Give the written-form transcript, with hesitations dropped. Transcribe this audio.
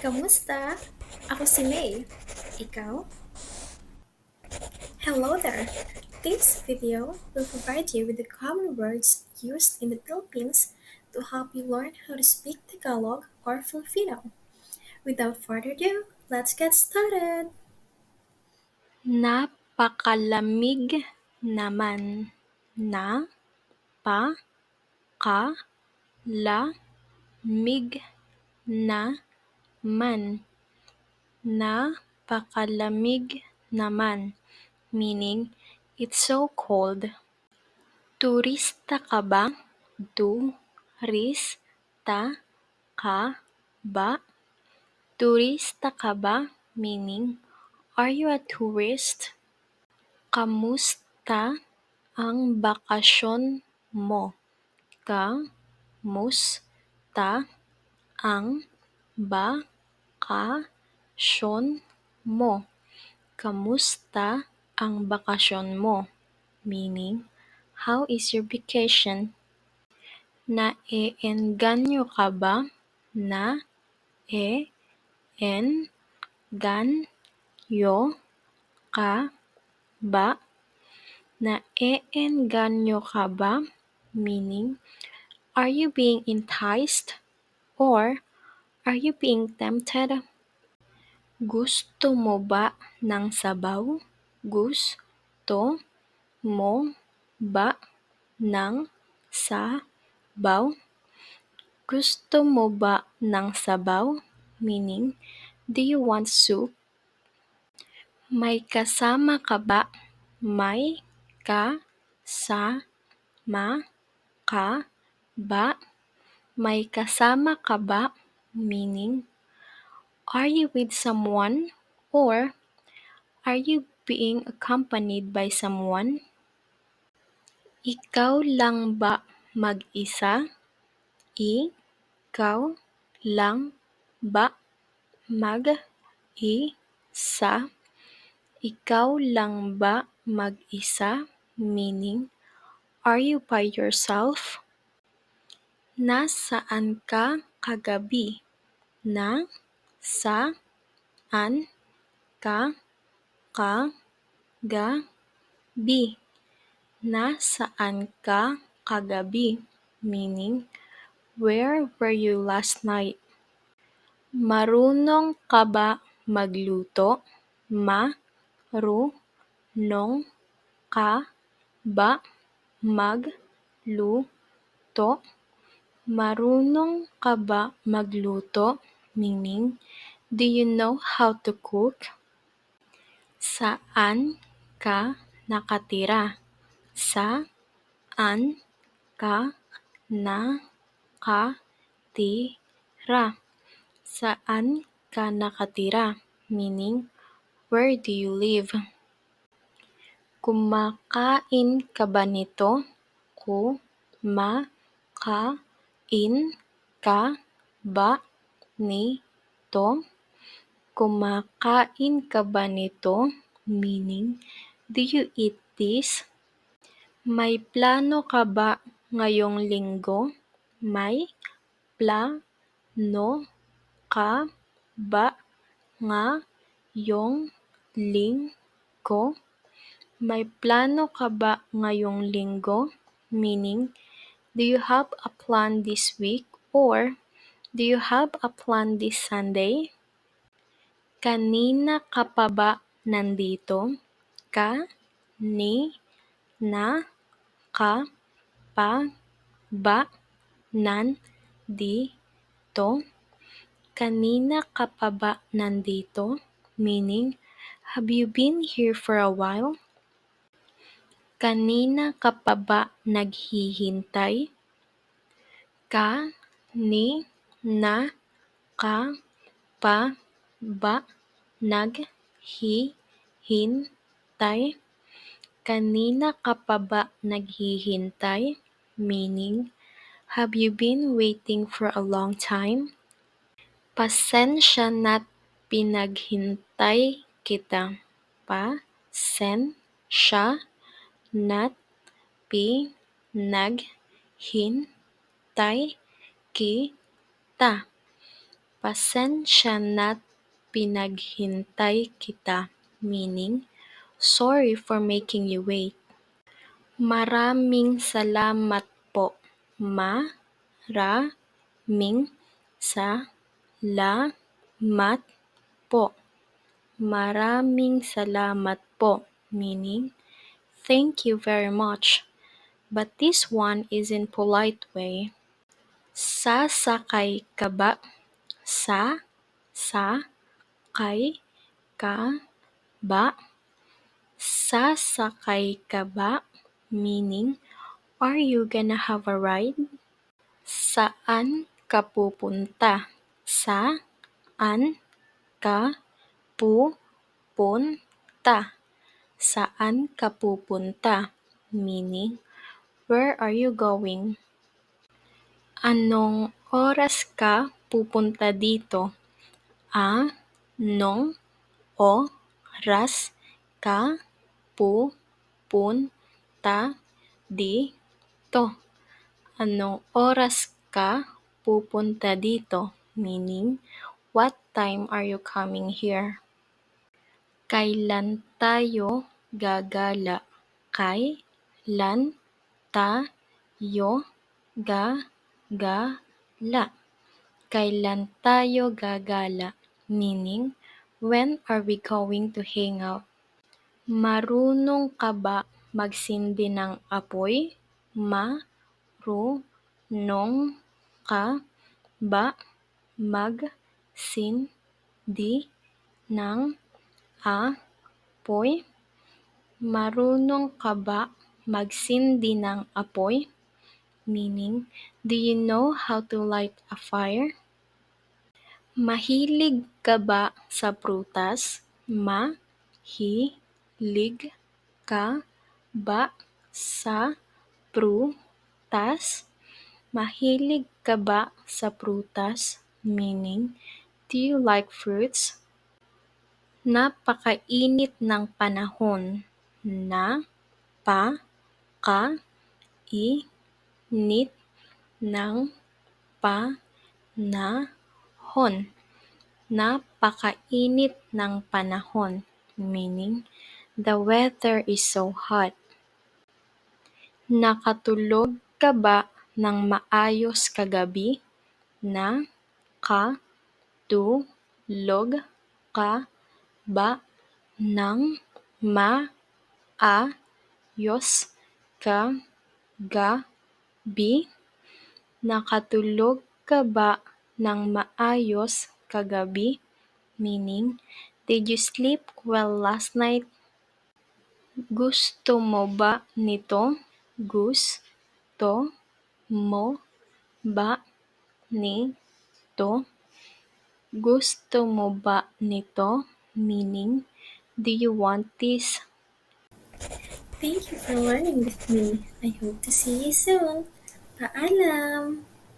Kamusta? Ako si May. Ikaw? Hello there! This video will provide you with the common words used in the Philippines to help you learn how to speak Tagalog or Filipino. Without further ado, let's get started! Napakalamig naman. Na-pa-ka-la-mig naman. Napakalamig naman, meaning it's so cold. Turista ka ba? Turista ka ba? Turista ka ba? Meaning, are you a tourist? Kamusta ang bakasyon mo? Kamusta ang bakasyon mo? Kamusta ang bakasyon mo? Meaning, how is your vacation? Naeengganyo ka ba? Naeengganyo ka ba? Naeengganyo ka ba? Meaning, are you being enticed or are you being tempted? Gusto mo ba ng sabaw? Gusto mo ba ng sabaw? Gusto mo ba ng sabaw? Meaning, do you want soup? May kasama ka ba? May kasama ka ba? May kasama ka ba? Meaning, are you with someone or are you being accompanied by someone? Ikaw lang ba mag-isa? Ikaw lang ba mag-isa? Ikaw lang ba mag-isa? Meaning, are you by yourself? Nasaan ka kagabi? Nasaan ka kagabi? Nasaan ka kagabi? Meaning, where were you last night? Marunong ka ba magluto? Marunong ka ba magluto? Marunong ka ba magluto? Meaning, do you know how to cook? Saan ka nakatira? Saan ka nakatira? Saan ka nakatira? Meaning, where do you live? Kumakain ka ba nito? Kumakain ka ba nito? Kumakain ka ba nito? Meaning, do you eat this? May plano ka ba ngayong linggo? May plano ka ba ngayong linggo? May plano ka ba ngayong linggo? Meaning, do you have a plan this week or do you have a plan this Sunday? Kanina ka pa ba nandito? Kanina ka pa ba nandito? Kanina ka pa ba nandito? Meaning, have you been here for a while? Kanina ka pa ba naghihintay? Kanina ka pa ba naghihintay? Kanina ka pa ba naghihintay? Meaning, have you been waiting for a long time? Pasensya na't pinaghintay kita. Pasensya na't pinaghintay kita. Pasensya na't pinaghintay kita, meaning, sorry for making you wait. Maraming salamat po. Maraming salamat po. Maraming salamat po, meaning, thank you very much. But this one is in polite way. Sasakay ka ba? Sa-sa-kay ka ba? Sasakay ka ba? Meaning, are you gonna have a ride? Saan ka pupunta? Saan ka pupunta? Saan ka pupunta? Meaning, where are you going? Anong oras ka pupunta dito? Anong oras ka pupunta dito? Anong oras ka pupunta dito? Meaning, what time are you coming here? Kailan tayo gagala? Kailan tayo gagala? Kailan tayo gagala? Meaning, when are we going to hang out? Marunong ka ba magsindi ng apoy? Marunong ka ba magsindi ng apoy? Marunong ka ba magsindi ng apoy? Meaning, do you know how to light a fire? Mahilig ka ba sa prutas? Mahilig ka ba sa prutas? Mahilig ka ba sa prutas? Meaning, do you like fruits? Napakainit ng panahon. Napakainit ng panahon. Napakainit ng panahon, meaning, the weather is so hot. Nakatulog ka ba ng maayos kagabi? Nakatulog ka ba ng maayos kagabi? Nakatulog ka ba ng maayos kagabi? Meaning, did you sleep well last night? Gusto mo ba nito? Gusto mo ba nito? Gusto mo ba nito? Meaning, do you want this? Thank you for learning with me. I hope to see you soon. Paalam!